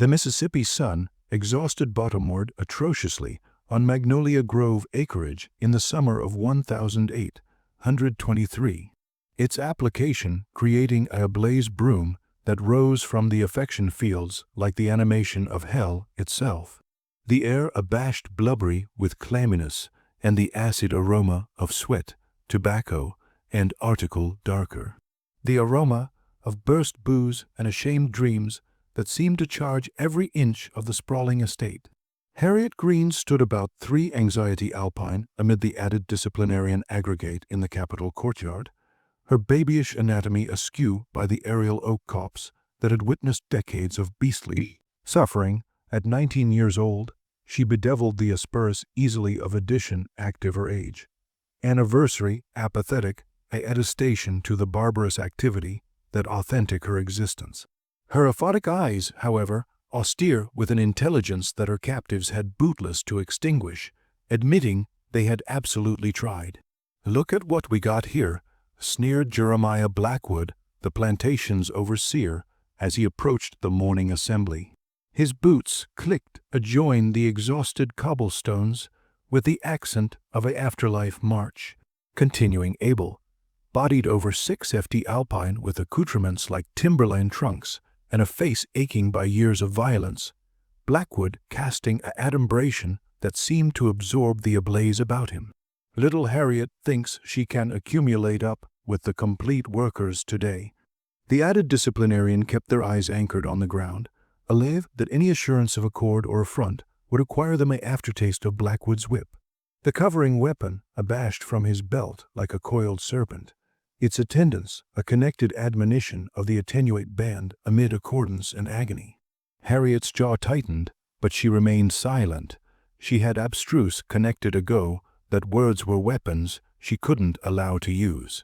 The Mississippi sun exhausted bottomward atrociously on Magnolia Grove acreage in the summer of 1823, its application creating a blaze broom that rose from the affection fields like the animation of hell itself. The air abashed blubbery with clamminess and the acid aroma of sweat, tobacco, and article darker. The aroma of burst booze and ashamed dreams that seemed to charge every inch of the sprawling estate. Harriet Green stood about 3 anxiety alpine amid the added disciplinarian aggregate in the Capitol courtyard, her babyish anatomy askew by the aerial oak copse that had witnessed decades of beastly suffering. At 19 years old, she bedeviled the asperse easily of addition active her age. Anniversary apathetic, a attestation to the barbarous activity that authentic her existence. Her aphotic eyes, however, austere with an intelligence that her captives had bootless to extinguish, admitting they had absolutely tried. "Look at what we got here," sneered Jeremiah Blackwood, the plantation's overseer, as he approached the morning assembly. His boots clicked adjoin the exhausted cobblestones with the accent of an afterlife march. Continuing Abel, bodied over 6 FT alpine with accoutrements like timberline trunks and a face aching by years of violence, Blackwood casting an adumbration that seemed to absorb the ablaze about him. Little Harriet thinks she can accumulate up with the complete workers today. The added disciplinarian kept their eyes anchored on the ground, alive that any assurance of accord or affront would acquire them an aftertaste of Blackwood's whip. The covering weapon abashed from his belt like a coiled serpent, its attendants a connected admonition of the attenuate band amid accordance and agony. Harriet's jaw tightened, but she remained silent. She had abstruse connected ago that words were weapons she couldn't allow to use.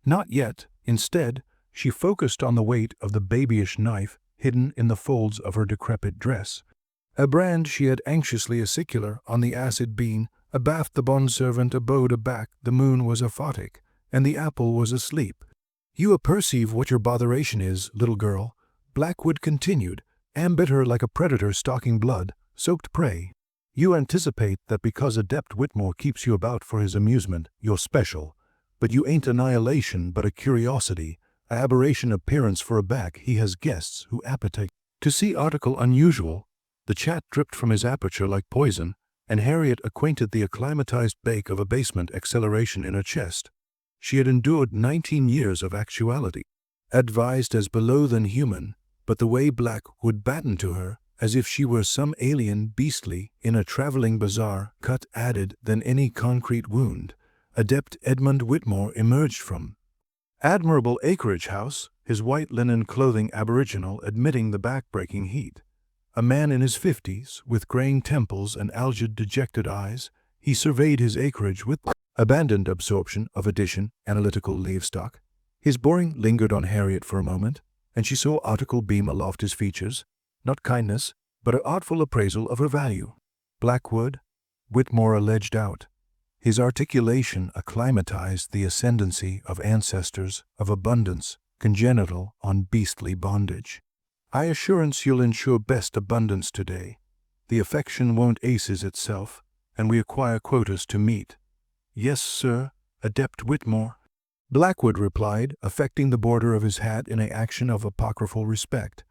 Not yet. Instead, she focused on the weight of the babyish knife hidden in the folds of her decrepit dress, a brand she had anxiously acicular on the acid bean abaft the bondservant abode aback the moon was aphotic, and the apple was asleep. "You aperceive what your botheration is, little girl," Blackwood continued, ambit her like a predator stalking blood-soaked prey. "You anticipate that because Adept Whitmore keeps you about for his amusement, you're special, but you ain't annihilation but a curiosity, a aberration appearance for a back he has guests who appetite to see article unusual." The chat dripped from his aperture like poison, and Harriet acquainted the acclimatized bake of abasement acceleration in her chest. She had endured 19 years of actuality, advised as below than human, but the way Blackwood battened to her, as if she were some alien beastly in a traveling bazaar, cut added than any concrete wound, Adept Edmund Whitmore emerged from admirable acreage house, his white linen clothing aboriginal admitting the back-breaking heat. A man in his 50s, with graying temples and algid dejected eyes, he surveyed his acreage with abandoned absorption of addition analytical livestock. His boring lingered on Harriet for a moment, and she saw article beam aloft his features, not kindness, but an artful appraisal of her value. "Blackwood," Whitmore alleged out. His articulation acclimatized the ascendancy of ancestors of abundance congenital on beastly bondage. "I assurance you'll ensure best abundance today. The affection won't aces itself, and we acquire quotas to meet." "Yes, sir, Adept Whitmore," Blackwood replied, affecting the border of his hat in an action of apocryphal respect.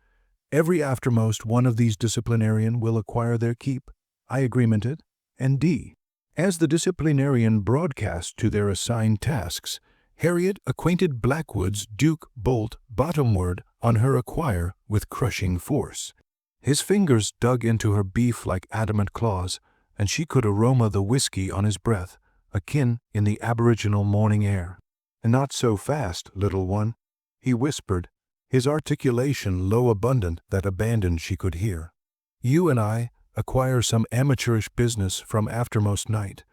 "Every aftermost one of these disciplinarian will acquire their keep, I agreemented, and D." As the disciplinarian broadcast to their assigned tasks, Harriet acquainted Blackwood's Duke bolt bottomward on her acquire with crushing force. His fingers dug into her beef like adamant claws, and she could aroma the whiskey on his breath, akin in the aboriginal morning air. "Not so fast, little one," he whispered, his articulation low abundant that abandoned she could hear. "You and I acquire some amateurish business from aftermost night,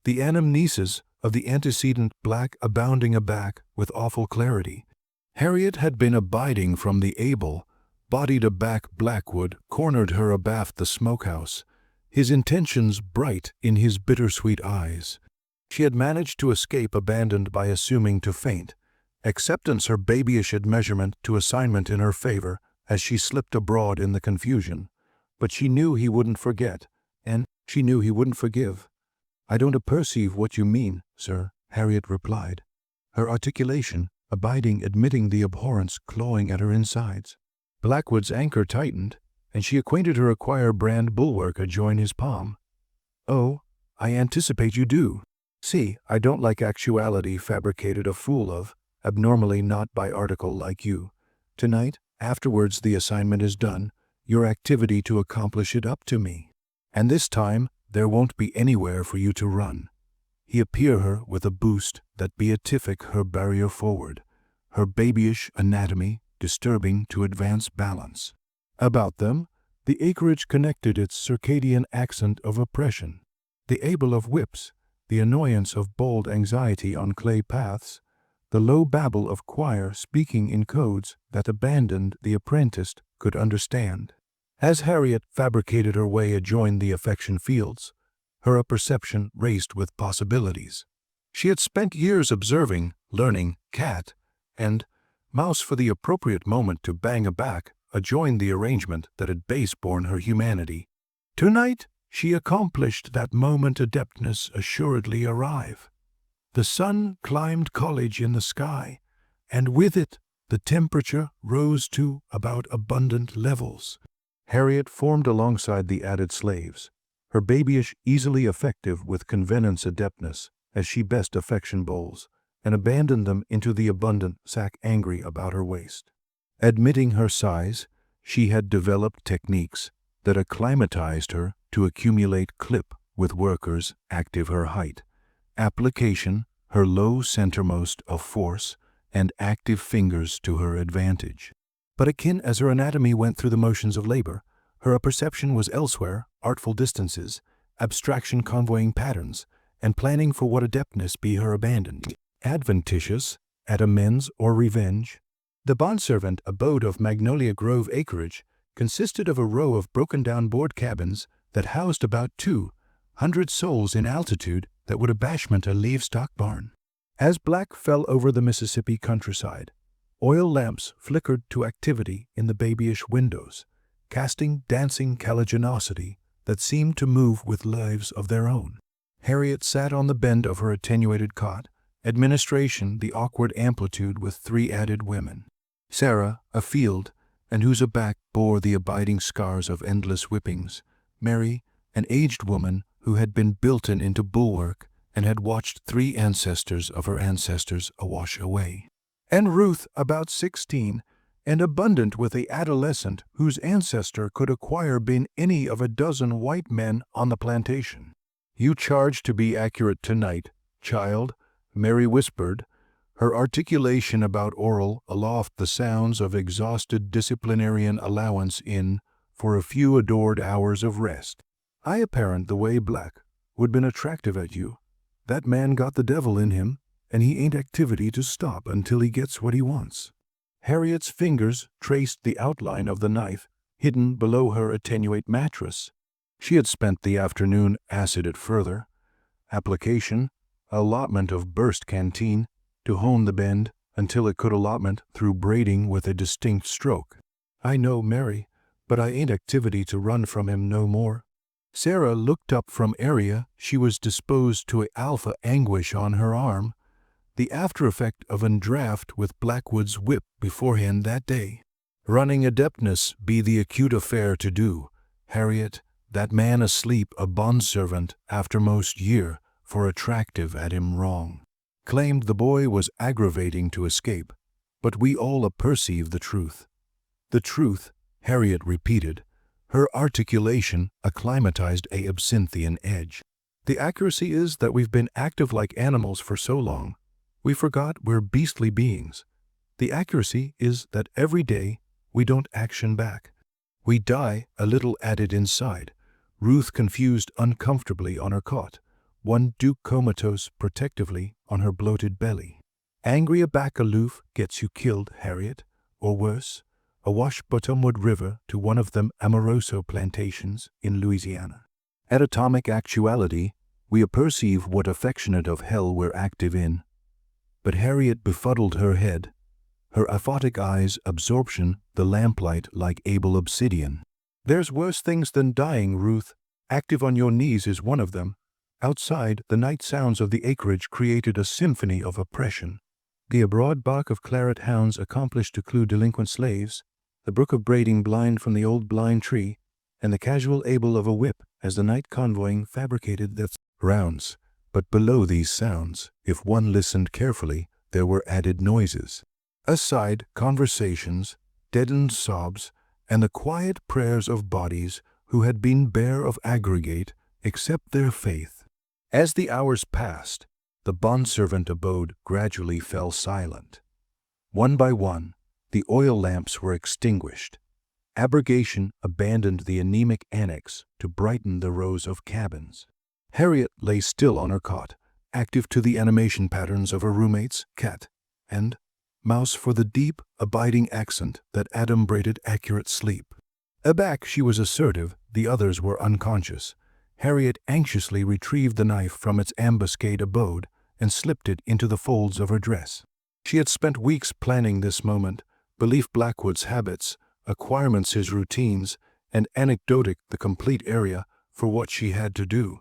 the anamnesis of the antecedent black abounding aback with awful clarity." Harriet had been abiding from the able-bodied aback Blackwood cornered her abaft the smokehouse, his intentions bright in his bittersweet eyes. She had managed to escape abandoned by assuming to faint, acceptance her babyish admeasurement to assignment in her favor as she slipped abroad in the confusion. but she knew he wouldn't forget, and she knew he wouldn't forgive. "I don't perceive what you mean, sir," Harriet replied, her articulation admitting the abhorrence clawing at her insides. Blackwood's anchor tightened, and she acquainted her acquire brand bulwark adjoin his palm. "Oh, I anticipate you do. See, I don't like actuality fabricated a fool of, abnormally not by article like you. Tonight, afterwards the assignment is done, your activity to accomplish it up to me. And this time, there won't be anywhere for you to run." He appeared her with a boost that beatific her barrier forward, her babyish anatomy disturbing to advance balance. About them, the acreage connected its circadian accent of oppression, the able of whips, the annoyance of bold anxiety on clay paths, the low babble of choir speaking in codes that abandoned the apprenticed could understand. As Harriet fabricated her way adjoin the affection fields, her perception raced with possibilities. She had spent years observing, learning cat and mouse for the appropriate moment to bang aback adjoin the arrangement that had base-born her humanity. Tonight, she accomplished that moment adeptness assuredly arrive. The sun climbed college in the sky, and with it the temperature rose to about abundant levels. Harriet formed alongside the added slaves, her babyish easily effective with convenance adeptness as she best affection bowls, and abandoned them into the abundant sack angry about her waist. Admitting her size, she had developed techniques that acclimatized her to accumulate clip with workers active her height, application her low centermost of force, and active fingers to her advantage. But akin as her anatomy went through the motions of labor, her perception was elsewhere, artful distances, abstraction convoying patterns, and planning for what adeptness be her abandoned. Adventitious, at amends or revenge. The bondservant abode of Magnolia Grove acreage consisted of a row of broken-down board cabins that housed about 200 souls in altitude that would abashment a livestock barn. As black fell over the Mississippi countryside, oil lamps flickered to activity in the babyish windows, casting dancing caliginosity that seemed to move with lives of their own. Harriet sat on the bend of her attenuated cot, administration the awkward amplitude with 3 added women. Sarah, afield, and whose back bore the abiding scars of endless whippings. Mary, an aged woman who had been built-in into bulwark and had watched 3 ancestors of her ancestors awash away. And Ruth, about 16, and abundant with a adolescent whose ancestor could acquire been any of a dozen white men on the plantation. "You charge to be accurate tonight, child," Mary whispered, her articulation about oral aloft the sounds of exhausted disciplinarian allowance in for a few adored hours of rest. "I apparent the way black would been attractive at you. That man got the devil in him, and he ain't activity to stop until he gets what he wants." Harriet's fingers traced the outline of the knife hidden below her attenuate mattress. She had spent the afternoon acid at further application, allotment of burst canteen, to hone the bend until it could allotment through braiding with a distinct stroke. "I know, Mary, but I ain't activity to run from him no more." Sarah looked up from area she was disposed to a alpha anguish on her arm, the after effect of an draft with Blackwood's whip beforehand that day. "Running adeptness be the acute affair to do, Harriet, that man asleep a bondservant after most year for attractive at him wrong." Claimed the boy was aggravating to escape, but we all perceive the truth. The truth, Harriet repeated, her articulation acclimatized a absinthian edge. "The accuracy is that we've been active like animals for so long, we forgot we're beastly beings. The accuracy is that every day we don't action back. We die a little added inside." Ruth confused uncomfortably on her cot, one Duke comatose protectively on her bloated belly. "Angry aback aloof gets you killed, Harriet, or worse, awash Bottomwood River to one of them Amoroso plantations in Louisiana." At atomic actuality, we perceive what affectionate of hell we're active in. But Harriet befuddled her head, her aphotic eyes absorption the lamplight like able obsidian. There's worse things than dying, Ruth. Active on your knees is one of them. Outside, the night sounds of the acreage created a symphony of oppression. The abroad bark of claret hounds accomplished to clue delinquent slaves, the brook of braiding blind from the old blind tree, and the casual able of a whip as the night convoying fabricated their rounds. But below these sounds, if one listened carefully, there were added noises. Aside, conversations, deadened sobs, and the quiet prayers of bodies who had been bare of aggregate except their faith. As the hours passed, the bondservant abode gradually fell silent. One by one, the oil lamps were extinguished. Abrogation abandoned the anemic annex to brighten the rows of cabins. Harriet lay still on her cot, active to the animation patterns of her roommates, cat and mouse, for the deep, abiding accent that adumbrated accurate sleep. Aback, she was assertive, the others were unconscious. Harriet anxiously retrieved the knife from its ambuscade abode and slipped it into the folds of her dress. She had spent weeks planning this moment, belief Blackwood's habits, acquirements his routines, and anecdotic the complete area for what she had to do.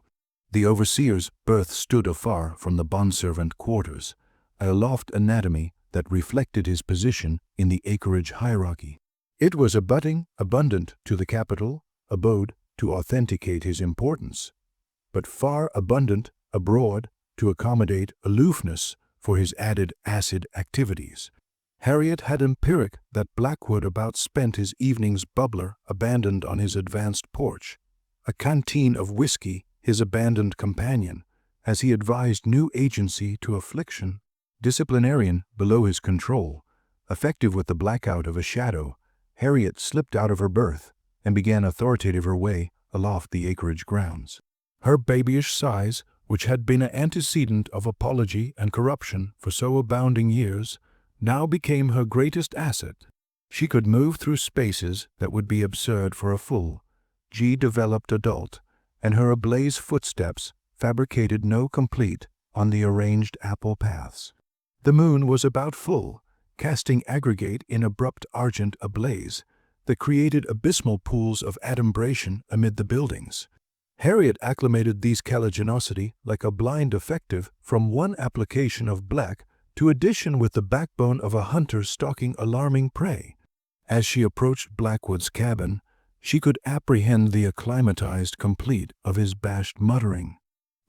The overseer's berth stood afar from the bondservant quarters, a loft anatomy that reflected his position in the acreage hierarchy. It was abundant to the capital abode to authenticate his importance, but far abundant abroad to accommodate aloofness for his added acid activities. Harriet had empiric that Blackwood about spent his evenings bubbler abandoned on his advanced porch, a canteen of whiskey his abandoned companion, as he advised new agency to affliction, disciplinarian below his control, effective with the blackout of a shadow. Harriet slipped out of her berth and began authoritative her way aloft the acreage grounds. Her babyish size, which had been an antecedent of apology and corruption for so abounding years, now became her greatest asset. She could move through spaces that would be absurd for a full, developed adult, and her ablaze footsteps fabricated no complete on the arranged apple paths. The moon was about full, casting aggregate in abrupt argent ablaze that created abysmal pools of adumbration amid the buildings. Harriet acclimated these caliginosity like a blind effective from one application of black to addition with the backbone of a hunter stalking alarming prey. As she approached Blackwood's cabin, she could apprehend the acclimatized complete of his bashed muttering.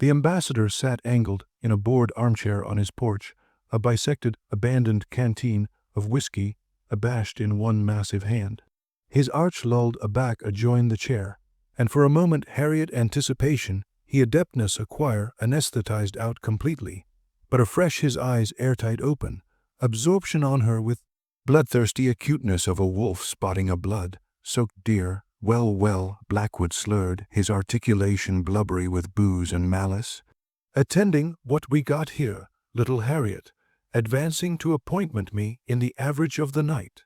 The ambassador sat angled in a board armchair on his porch, a bisected, abandoned canteen of whiskey abashed in one massive hand. His arch lolled aback adjoined the chair, and for a moment Harriet anticipation he adeptness acquire anesthetized out completely, but afresh his eyes airtight open, absorption on her with bloodthirsty acuteness of a wolf spotting a blood-soaked deer. Well, Blackwood slurred, his articulation blubbery with booze and malice. Attending what we got here, little Harriet, advancing to appointment me in the average of the night.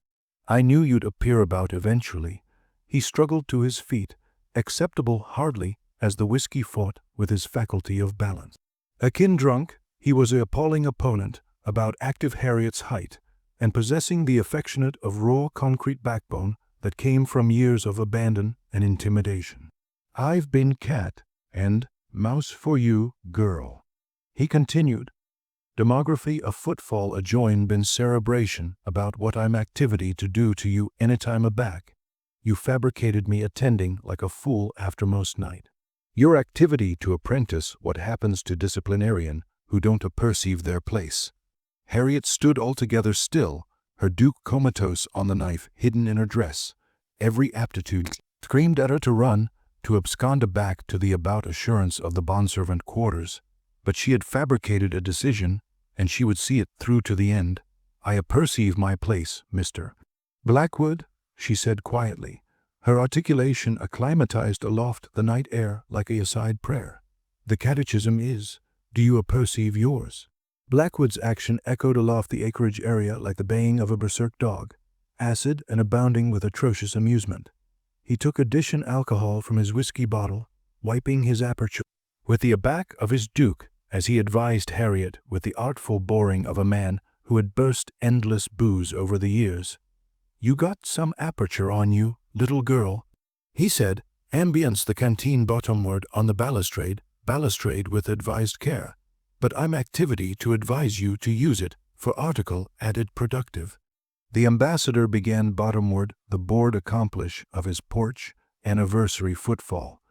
I knew you'd appear about eventually. He struggled to his feet, acceptable hardly as the whiskey fought with his faculty of balance. Akin drunk, he was an appalling opponent about active Harriet's height, and possessing the affectionate of raw concrete backbone that came from years of abandon and intimidation. I've been cat and mouse for you, girl, he continued. Demography a footfall adjoin been cerebration about what I'm activity to do to you anytime aback. You fabricated me attending like a fool after most night. Your activity to apprentice what happens to disciplinarian who don't perceive their place. Harriet stood altogether still, her duke comatose on the knife hidden in her dress. Every aptitude screamed at her to run, to abscond back to the about assurance of the bondservant quarters. But she had fabricated a decision, and she would see it through to the end. I perceive my place, Mr. Blackwood, she said quietly, her articulation acclimatized aloft the night air like a aside prayer. The catechism is, do you perceive yours? Blackwood's action echoed aloft the acreage area like the baying of a berserk dog, acid and abounding with atrocious amusement. He took addition alcohol from his whiskey bottle, wiping his aperture with the aback of his duke, as he advised Harriet with the artful boring of a man who had burst endless booze over the years. You got some aperture on you, little girl. He said, ambience the canteen bottomward on the balustrade with advised care. But I'm activity to advise you to use it for article added productive. The ambassador began bottomward the board accomplish of his porch anniversary footfall,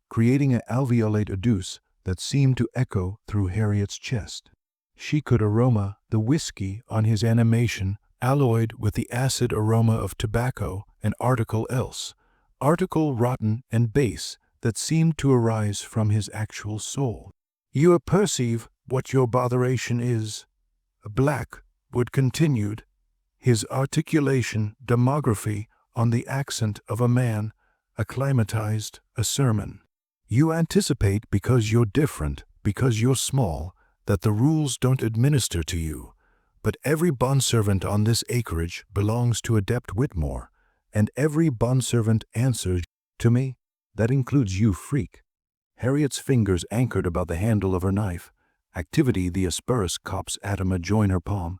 creating an alveolate adduce that seemed to echo through Harriet's chest. She could aroma the whiskey on his animation alloyed with the acid aroma of tobacco and article else, article rotten and base that seemed to arise from his actual soul. You perceive what your botheration is, Blackwood continued, his articulation demography on the accent of a man acclimatized a sermon. You anticipate because you're different, because you're small, that the rules don't administer to you. But every bondservant on this acreage belongs to Adept Whitmore, and every bondservant answers to me. That includes you, freak. Harriet's fingers anchored about the handle of her knife. Activity the Asperus cop's atoma join her palm.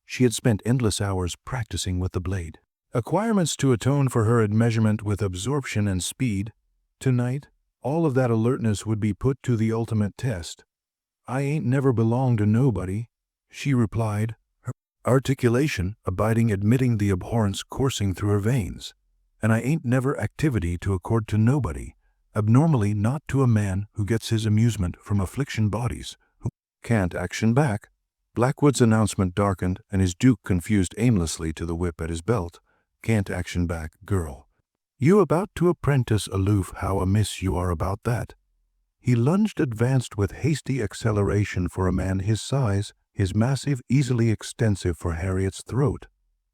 She had spent endless hours practicing with the blade. Acquirements to atone for her admeasurement with absorption and speed. Tonight, all of that alertness would be put to the ultimate test. I ain't never belonged to nobody, she replied, her articulation abiding admitting the abhorrence coursing through her veins. And I ain't never activity to accord to nobody, abnormally not to a man who gets his amusement from affliction bodies, who can't action back. Blackwood's announcement darkened, and his duke confused aimlessly to the whip at his belt. Can't action back, girl. You about to apprentice aloof, how amiss you are about that. He lunged advanced with hasty acceleration for a man his size, his massive easily extensive for Harriet's throat.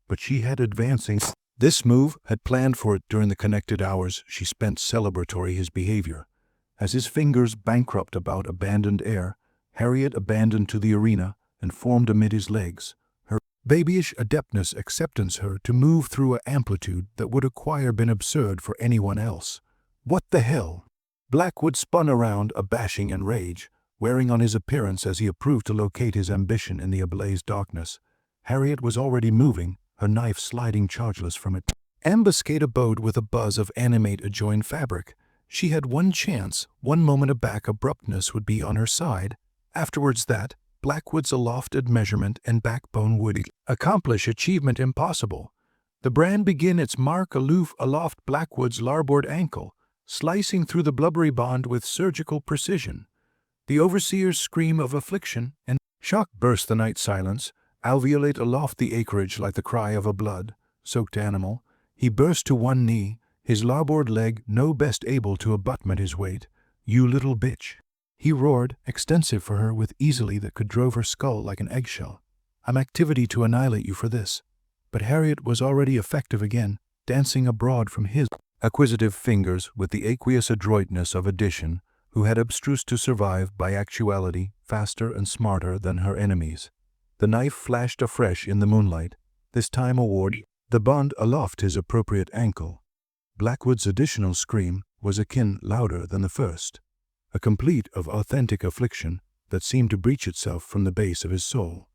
But she had advancing. This move had planned for it during the connected hours she spent celebratory his behavior. As his fingers bankrupt about abandoned air, Harriet abandoned to the arena and formed amid his legs. Her babyish adeptness acceptance her to move through an amplitude that would acquire been absurd for anyone else. What the hell? Blackwood spun around, abashing in rage, wearing on his appearance as he approved to locate his ambition in the ablaze darkness. Harriet was already moving, her knife sliding chargeless from it. Ambuscade abode with a buzz of animate adjoined fabric. She had one chance, one moment of back abruptness would be on her side. Afterwards that, Blackwood's aloft admeasurement and backbone would accomplish achievement impossible. The brand begin its mark aloof aloft Blackwood's larboard ankle, slicing through the blubbery bond with surgical precision. The overseer's scream of affliction and shock burst the night silence, alveolate aloft the acreage like the cry of a blood-soaked animal. He burst to one knee, his larboard leg no best able to abutment his weight. You little bitch. He roared, extensive for her with easily that could drove her skull like an eggshell. I'm activity to annihilate you for this. But Harriet was already effective again, dancing abroad from his acquisitive fingers with the aqueous adroitness of addition, who had abstrused to survive by actuality faster and smarter than her enemies. The knife flashed afresh in the moonlight, this time award the bond aloft his appropriate ankle. Blackwood's additional scream was akin louder than the first, a complete of authentic affliction that seemed to breach itself from the base of his soul.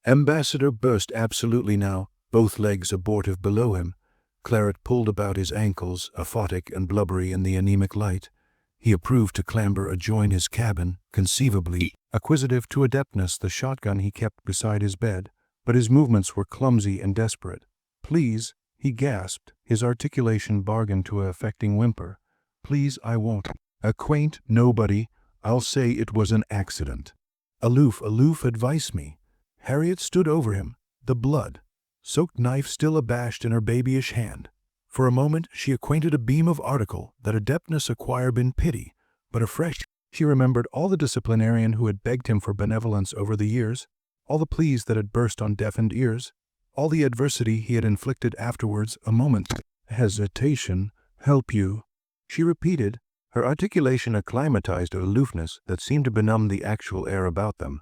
Ambassador burst absolutely now, both legs abortive below him. Claret pulled about his ankles, aphotic and blubbery in the anemic light. He approved to clamber adjoin his cabin, conceivably acquisitive to adeptness the shotgun he kept beside his bed, but his movements were clumsy and desperate. Please, he gasped, his articulation bargained to a affecting whimper. Please, I won't acquaint nobody. I'll say it was an accident. Aloof, advise me. Harriet stood over him, the blood-soaked knife still abashed in her babyish hand. For a moment she acquainted a beam of article that adeptness acquire been pity, but afresh she remembered all the disciplinarian who had begged him for benevolence over the years, all the pleas that had burst on deafened ears, all the adversity he had inflicted afterwards. A moment's hesitation. Help you, she repeated, her articulation acclimatized to aloofness that seemed to benumb the actual air about them.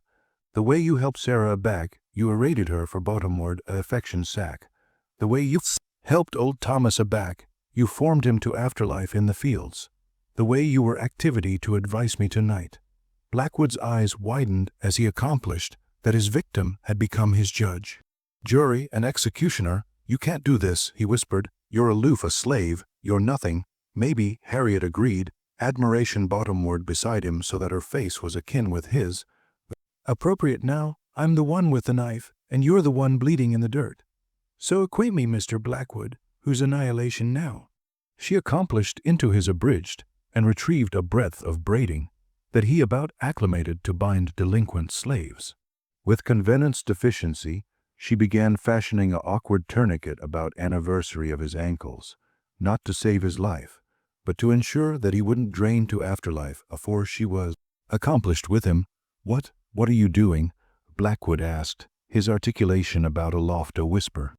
The way you helped Sarah aback, you arrated her for bottomward a affection sack. The way you helped old Thomas aback, you formed him to afterlife in the fields. The way you were activity to advise me tonight. Blackwood's eyes widened as he accomplished that his victim had become his judge, jury, and executioner. You can't do this, he whispered. You're aloof, a slave. You're nothing. Maybe, Harriet agreed, admiration bottomward beside him so that her face was akin with his. Appropriate now, I'm the one with the knife, and you're the one bleeding in the dirt. So acquaint me, Mr. Blackwood, whose annihilation now? She accomplished into his abridged, and retrieved a breadth of braiding, that he about acclimated to bind delinquent slaves. With convenance deficiency, she began fashioning a awkward tourniquet about anniversary of his ankles, not to save his life, but to ensure that he wouldn't drain to afterlife afore she was accomplished with him. What are you doing? Blackwood asked, his articulation about aloft a whisper.